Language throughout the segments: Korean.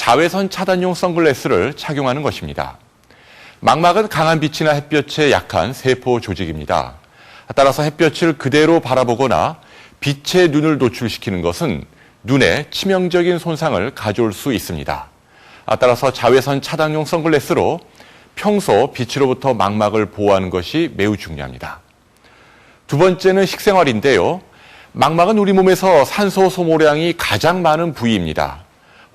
자외선 차단용 선글라스를 착용하는 것입니다. 망막은 강한 빛이나 햇볕에 약한 세포 조직입니다. 따라서 햇볕을 그대로 바라보거나 빛에 눈을 노출시키는 것은 눈에 치명적인 손상을 가져올 수 있습니다. 따라서 자외선 차단용 선글라스로 평소 빛으로부터 망막을 보호하는 것이 매우 중요합니다. 두 번째는 식생활인데요. 망막은 우리 몸에서 산소 소모량이 가장 많은 부위입니다.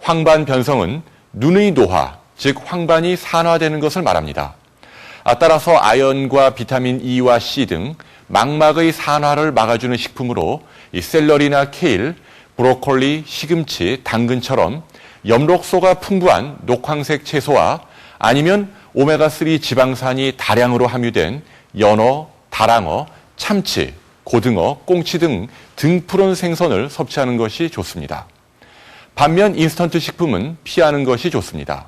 황반 변성은 눈의 노화, 즉 황반이 산화되는 것을 말합니다. 따라서 아연과 비타민 E와 C 등 망막의 산화를 막아주는 식품으로 샐러리나 케일, 브로콜리, 시금치, 당근처럼 엽록소가 풍부한 녹황색 채소와 아니면 오메가3 지방산이 다량으로 함유된 연어, 다랑어, 참치, 고등어, 꽁치 등 등푸른 생선을 섭취하는 것이 좋습니다. 반면 인스턴트 식품은 피하는 것이 좋습니다.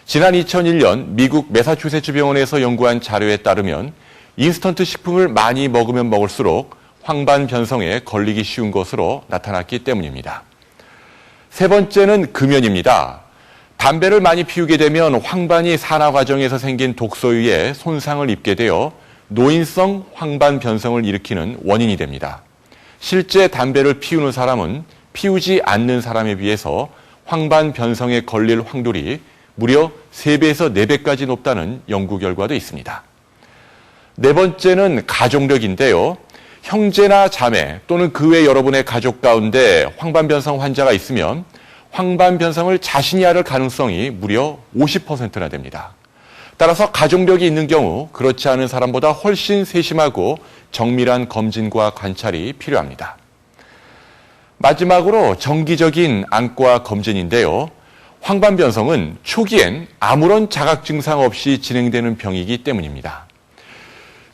지난 2001년 미국 매사추세츠 병원에서 연구한 자료에 따르면 인스턴트 식품을 많이 먹으면 먹을수록 황반 변성에 걸리기 쉬운 것으로 나타났기 때문입니다. 세 번째는 금연입니다. 담배를 많이 피우게 되면 황반이 산화 과정에서 생긴 독소에 의해 손상을 입게 되어 노인성 황반 변성을 일으키는 원인이 됩니다. 실제 담배를 피우는 사람은 피우지 않는 사람에 비해서 황반 변성에 걸릴 확률이 무려 3배에서 4배까지 높다는 연구 결과도 있습니다. 네 번째는 가족력인데요. 형제나 자매 또는 그 외 여러분의 가족 가운데 황반변성 환자가 있으면 황반변성을 자신이 앓을 가능성이 무려 50%나 됩니다. 따라서 가족력이 있는 경우 그렇지 않은 사람보다 훨씬 세심하고 정밀한 검진과 관찰이 필요합니다. 마지막으로 정기적인 안과 검진인데요. 황반변성은 초기엔 아무런 자각 증상 없이 진행되는 병이기 때문입니다.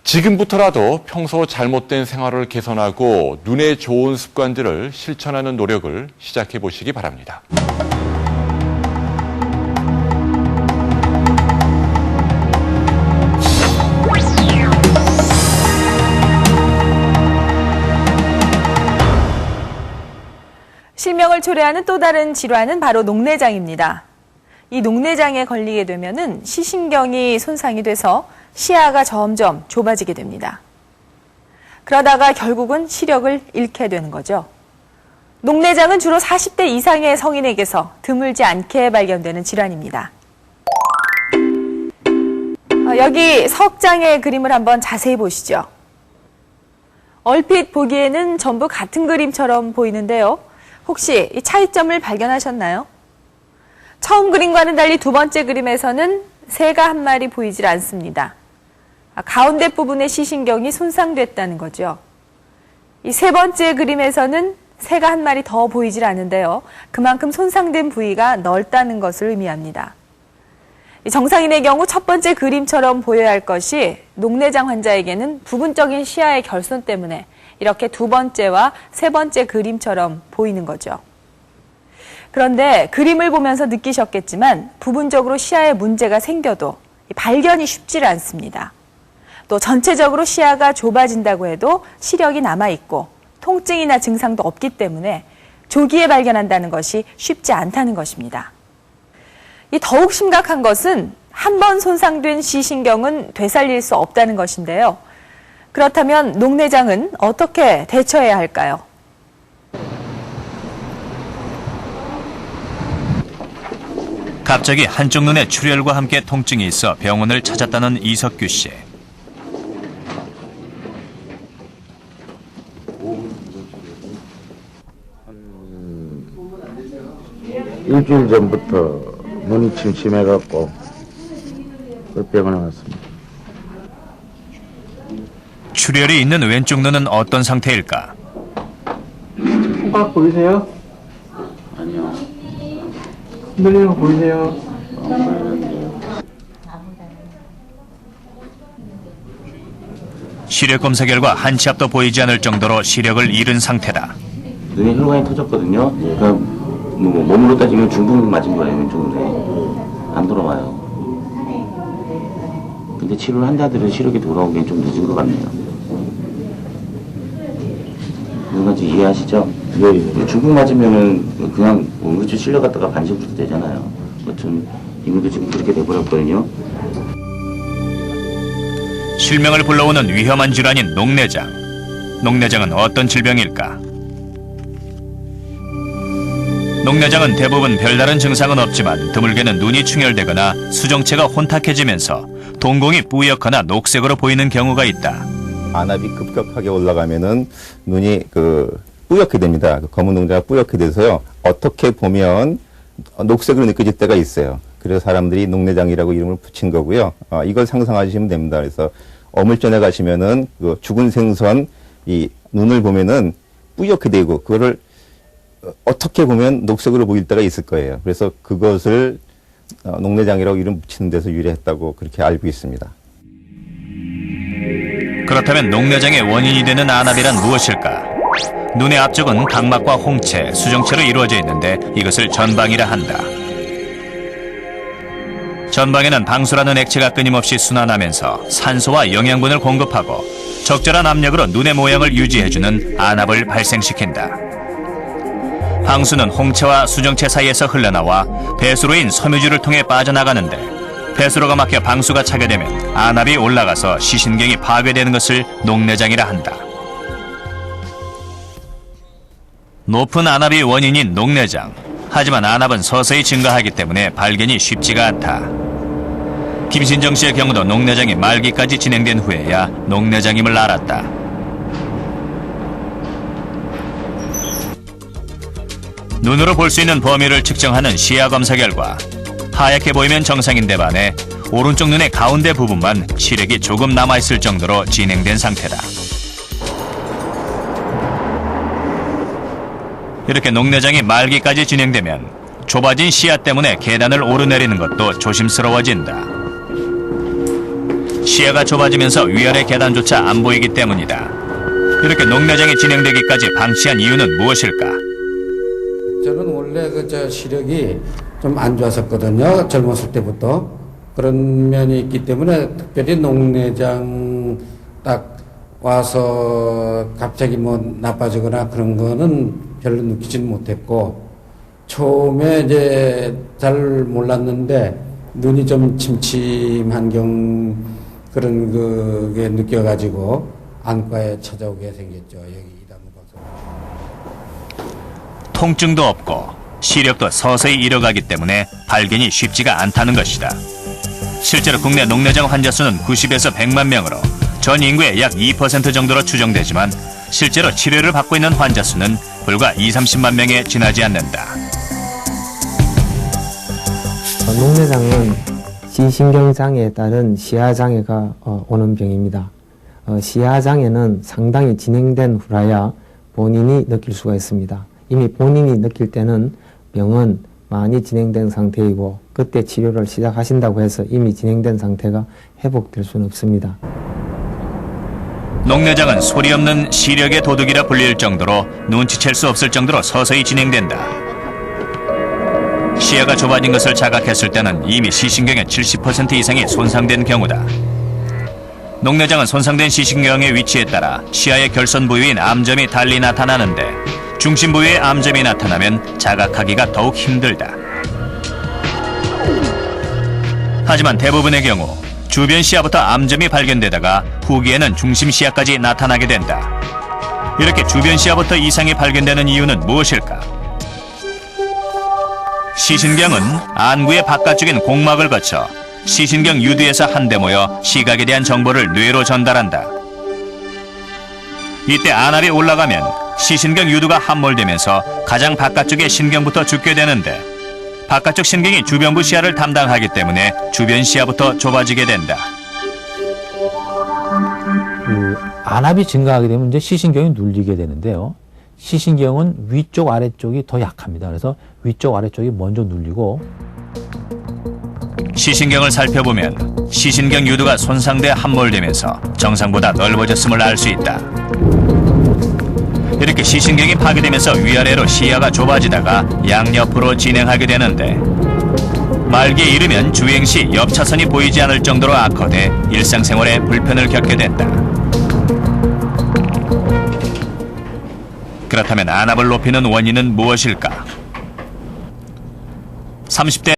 지금부터라도 평소 잘못된 생활을 개선하고 눈에 좋은 습관들을 실천하는 노력을 시작해 보시기 바랍니다. 실명을 초래하는 또 다른 질환은 바로 녹내장입니다. 이 녹내장에 걸리게 되면은 시신경이 손상이 돼서 시야가 점점 좁아지게 됩니다. 그러다가 결국은 시력을 잃게 되는 거죠. 녹내장은 주로 40대 이상의 성인에게서 드물지 않게 발견되는 질환입니다. 여기 석장의 그림을 한번 자세히 보시죠. 얼핏 보기에는 전부 같은 그림처럼 보이는데요. 혹시 이 차이점을 발견하셨나요? 처음 그림과는 달리 두 번째 그림에서는 새가 한 마리 보이질 않습니다. 가운데 부분의 시신경이 손상됐다는 거죠. 이 세 번째 그림에서는 새가 한 마리 더 보이질 않는데요. 그만큼 손상된 부위가 넓다는 것을 의미합니다. 정상인의 경우 첫 번째 그림처럼 보여야 할 것이 녹내장 환자에게는 부분적인 시야의 결손 때문에 이렇게 두 번째와 세 번째 그림처럼 보이는 거죠. 그런데 그림을 보면서 느끼셨겠지만 부분적으로 시야에 문제가 생겨도 발견이 쉽지를 않습니다. 또 전체적으로 시야가 좁아진다고 해도 시력이 남아있고 통증이나 증상도 없기 때문에 조기에 발견한다는 것이 쉽지 않다는 것입니다. 더욱 심각한 것은 한 번 손상된 시신경은 되살릴 수 없다는 것인데요. 그렇다면 녹내장은 어떻게 대처해야 할까요? 갑자기 한쪽 눈에 출혈과 함께 통증이 있어 병원을 찾았다는 이석규 씨. 일주일 전부터 눈이 침침해갖고 병원에 왔습니다. 출혈이 있는 왼쪽 눈은 어떤 상태일까? 손가락 보이세요? 아니요. 흔들리는 거 보이세요? 시력 검사 결과 한 치 앞도 보이지 않을 정도로 시력을 잃은 상태다. 눈에 혈관이 터졌거든요. 그러니까 뭐 몸으로 따지면 중풍 맞은 거예요. 왼쪽 눈에 안 돌아와요. 근데 치료를 환자들은 시력이 돌아오기엔 좀 늦은 것 같네요. 무슨 말인지 이해하시죠? 네. 중국 맞으면은 그냥 응급실 실려갔다가 반신부도 되잖아요. 좀 이분도 지금 그렇게 돼버렸거든요. 실명을 불러오는 위험한 질환인 녹내장. 녹내장은 어떤 질병일까? 녹내장은 대부분 별다른 증상은 없지만 드물게는 눈이 충혈되거나 수정체가 혼탁해지면서 동공이 뿌옇거나 녹색으로 보이는 경우가 있다. 안압이 급격하게 올라가면은 눈이 뿌옇게 됩니다. 검은 동자가 뿌옇게 돼서요. 어떻게 보면 녹색으로 느껴질 때가 있어요. 그래서 사람들이 녹내장이라고 이름을 붙인 거고요. 이걸 상상하시면 됩니다. 그래서 어물전에 가시면은 그 죽은 생선 이 눈을 보면은 뿌옇게 되고 그거를 어떻게 보면 녹색으로 보일 때가 있을 거예요. 그래서 그것을 녹내장이라고 이름 붙이는 데서 유래했다고 그렇게 알고 있습니다. 그렇다면 녹내장의 원인이 되는 안압이란 무엇일까? 눈의 앞쪽은 각막과 홍채, 수정체로 이루어져 있는데 이것을 전방이라 한다. 전방에는 방수라는 액체가 끊임없이 순환하면서 산소와 영양분을 공급하고 적절한 압력으로 눈의 모양을 유지해주는 안압을 발생시킨다. 방수는 홍채와 수정체 사이에서 흘러나와 배수로인 섬유줄을 통해 빠져나가는데 배수로가 막혀 방수가 차게 되면 안압이 올라가서 시신경이 파괴되는 것을 녹내장이라 한다. 높은 안압이 원인인 녹내장. 하지만 안압은 서서히 증가하기 때문에 발견이 쉽지가 않다. 김신정 씨의 경우도 녹내장이 말기까지 진행된 후에야 녹내장임을 알았다. 눈으로 볼 수 있는 범위를 측정하는 시야 검사 결과 하얗게 보이면 정상인데 반해 오른쪽 눈의 가운데 부분만 시력이 조금 남아있을 정도로 진행된 상태다. 이렇게 녹내장이 말기까지 진행되면 좁아진 시야 때문에 계단을 오르내리는 것도 조심스러워진다. 시야가 좁아지면서 위아래 계단조차 안 보이기 때문이다. 이렇게 녹내장이 진행되기까지 방치한 이유는 무엇일까? 저는 원래 시력이 좀 안 좋았었거든요. 젊었을 때부터. 그런 면이 있기 때문에 특별히 녹내장 딱 와서 갑자기 나빠지거나 그런 거는 별로 느끼지는 못했고, 처음에 이제 잘 몰랐는데 눈이 좀 침침한 그런 그게 느껴가지고 안과에 찾아오게 생겼죠. 여기 이담무 박사. 통증도 없고 시력도 서서히 잃어가기 때문에 발견이 쉽지가 않다는 것이다. 실제로 국내 녹내장 환자 수는 90에서 100만 명으로 전 인구의 약 2% 정도로 추정되지만 실제로 치료를 받고 있는 환자 수는 불과 20-30만 명에 지나지 않는다. 녹내장은 시신경장애에 따른 시야장애가 오는 병입니다. 시야장애는 상당히 진행된 후라야 본인이 느낄 수가 있습니다. 이미 본인이 느낄 때는 병은 많이 진행된 상태이고 그때 치료를 시작하신다고 해서 이미 진행된 상태가 회복될 수는 없습니다. 녹내장은 소리 없는 시력의 도둑이라 불릴 정도로 눈치챌 수 없을 정도로 서서히 진행된다. 시야가 좁아진 것을 자각했을 때는 이미 시신경의 70% 이상이 손상된 경우다. 녹내장은 손상된 시신경의 위치에 따라 시야의 결선 부위인 암점이 달리 나타나는데 중심 부위에 암점이 나타나면 자각하기가 더욱 힘들다. 하지만 대부분의 경우 주변 시야부터 암점이 발견되다가 후기에는 중심 시야까지 나타나게 된다. 이렇게 주변 시야부터 이상이 발견되는 이유는 무엇일까? 시신경은 안구의 바깥쪽인 공막을 거쳐 시신경 유두에서 한데 모여 시각에 대한 정보를 뇌로 전달한다. 이때 안압이 올라가면 시신경 유두가 함몰되면서 가장 바깥쪽의 신경부터 죽게 되는데 바깥쪽 신경이 주변부 시야를 담당하기 때문에 주변 시야부터 좁아지게 된다. 안압이 증가하게 되면 이제 시신경이 눌리게 되는데요. 시신경은 위쪽 아래쪽이 더 약합니다. 그래서 위쪽 아래쪽이 먼저 눌리고 시신경을 살펴보면 시신경 유두가 손상돼 함몰되면서 정상보다 넓어졌음을 알 수 있다. 이렇게 시신경이 파괴되면서 위아래로 시야가 좁아지다가 양옆으로 진행하게 되는데 말기에 이르면 주행 시 옆 차선이 보이지 않을 정도로 악화돼 일상생활에 불편을 겪게 된다. 그렇다면 안압을 높이는 원인은 무엇일까? 30대